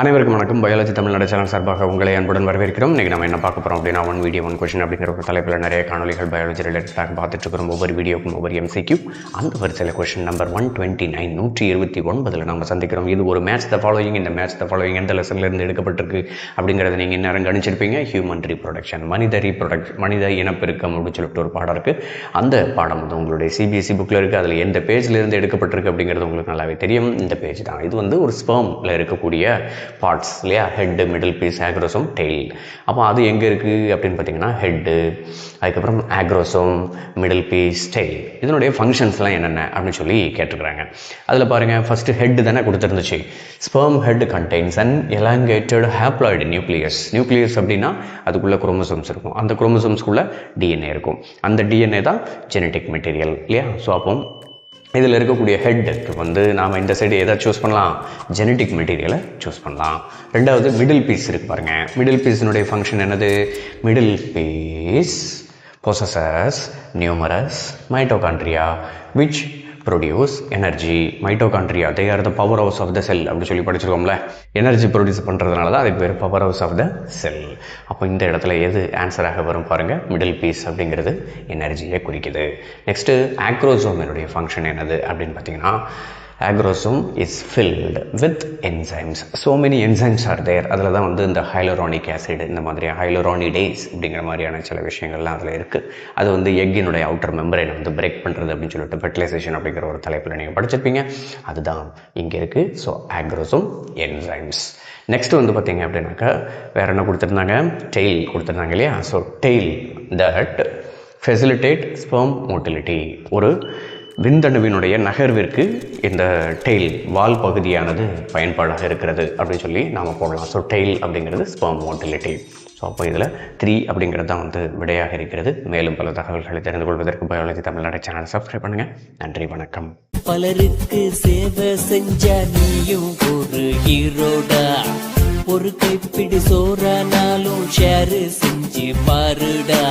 அனைவருக்கும் வணக்கம். Biology Tamil Nadu channel சார்பாக உங்களை அன்புடன் வரவேற்கிறோம். இன்றைக்கி நம்ம என்ன பார்க்க போகிறோம் அப்படின்னா, ஒன் வீடியோ ஒன் கொஷின் அப்படிங்கிற ஒரு தலைப்பில் நிறைய காணொலிகள் பயாலஜி ரிலேட்டடாக பார்த்துட்டு இருக்கிறோம். ஒவ்வொரு வீடியோக்கும் ஒவ்வொரு MCQ. அந்த வரிசையில் கொஷின் நம்பர் 129 129 நம்ம சந்திக்கிறோம். இது ஒரு மேட்ச் த ஃபாலோயிங். இந்த மேட்ச் த ஃபாலோயிங் எந்த லெசன்லேருந்து எடுக்கப்பட்டிருக்கு அப்படிங்கிறத நீங்கள் இன்னும் கணிச்சிருப்பீங்க. ஹியூமன் ரீப்ரொடக்ஷன், மனித இனப்பெருக்கம் அப்படின்னு சொல்லிட்டு ஒரு பாடம் இருக்குது. அந்த பாடம் வந்து உங்களுடைய CBSE புக்கில் இருக்குது. அதில் எந்த பேஜ்லேருந்து எடுக்கப்பட்டிருக்கு அப்படிங்கிறது உங்களுக்கு நல்லாவே தெரியும். இந்த பேஜ் தான். இது வந்து ஒரு ஸ்பெர்மில் இருக்கக்கூடிய பார்ட்ஸ் இல்லையா, ஹெட்டு, மிடில் பீஸ், ஆக்ரோசோம், டெயில். அப்போ அது எங்கே இருக்குது அப்படின்னு பார்த்தீங்கன்னா, ஹெட்டு, அதுக்கப்புறம் ஆக்ரோசோம், மிடில் பீஸ், டெயில். இதனுடைய ஃபங்க்ஷன்ஸ்லாம் என்னென்ன அப்படின்னு சொல்லி கேட்டுருக்குறாங்க. அதில் பாருங்கள், ஃபஸ்ட்டு ஹெட்டு தானே கொடுத்துருந்துச்சு. Sperm head contains and elongated haploid nucleus. Nucleus அப்படின்னா அதுக்குள்ளே குரோமோசோம்ஸ் இருக்கும். அந்த குரோமோசோம்ஸ்குள்ளே DNA இருக்கும். அந்த DNA தான் ஜெனட்டிக் மெட்டீரியல் இல்லையா. ஸோ அப்போ இதில் இருக்கக்கூடிய ஹெட்டுக்கு வந்து நாம் இந்த சைடு எதை சூஸ் பண்ணலாம், ஜெனட்டிக் மெட்டீரியலை சூஸ் பண்ணலாம். ரெண்டாவது மிடில் பீஸ் இருக்குது பாருங்கள். மிடில் பீஸினுடைய ஃபங்க்ஷன் என்னது, middle piece possesses numerous mitochondria which produce energy. Mitochondria, they are the power house of the cell அப்படி சொல்லி படிச்சிருக்கோம்ல. எனர்ஜி ப்ரொடியூஸ் பண்ணுறதுனால தான் அதுக்கு பேர் பவர் ஹவுஸ் ஆஃப் த செல். அப்போ இந்த இடத்துல எது ஆன்சராக வரும் பாருங்கள், மிடில் பீஸ் அப்படிங்கிறது எனர்ஜியை குறிக்குது. நெக்ஸ்ட்டு ஆக்ரோசோமினுடைய ஃபங்க்ஷன் என்னது அப்படின்னு பார்த்தீங்கன்னா, acrosome is filled with enzymes. So many enzymes are there. அதில் தான் வந்து இந்த ஹைலோரானிக் ஆசிட், இந்த மாதிரி ஹைலோரானிடேஸ் அப்படிங்கிற மாதிரியான சில விஷயங்கள்லாம் அதில் இருக்குது. அது வந்து எக்கினுடைய அவுட்டர் மெம்பரைனை வந்து பிரேக் பண்ணுறது அப்படின்னு சொல்லிட்டு ஃபெர்டிலைசேஷன் அப்படிங்கிற ஒரு தலைப்பில் நீங்கள் படிச்சிருப்பீங்க. அதுதான் இங்கே இருக்குது. So ஆக்ரோசோம், enzymes. நெக்ஸ்ட் வந்து பார்த்தீங்க அப்படின்னாக்கா, வேறு என்ன கொடுத்துருந்தாங்க, டெயில் கொடுத்துருந்தாங்க இல்லையா. So tail that facilitate sperm motility. ஒரு விந்தணுவினுடைய நகர்விற்கு இந்த டெயில், வால் பகுதியானது பயன்பாடாக இருக்கிறது அப்படின்னு சொல்லி நாம் போடலாம். ஸோ டெயில் அப்படிங்கிறது ஸ்பெர்ம் மோட்டிலிட்டி. ஸோ அப்போ இதில் 3 அப்படிங்கிறது தான் வந்து விடையாக இருக்கிறது. மேலும் பல தகவல்களை தெரிந்து கொள்வதற்கு பயாலஜி தமிழ்நாடு சேனல் சப்ஸ்கிரைப் பண்ணுங்கள். நன்றி, வணக்கம். பலருக்கு சேவை செஞ்ச நீயும் ஒரு ஹீரோடா. ஒரு கைப்பிடி சோறானாலும் ஷேர் செஞ்சு பாருடா.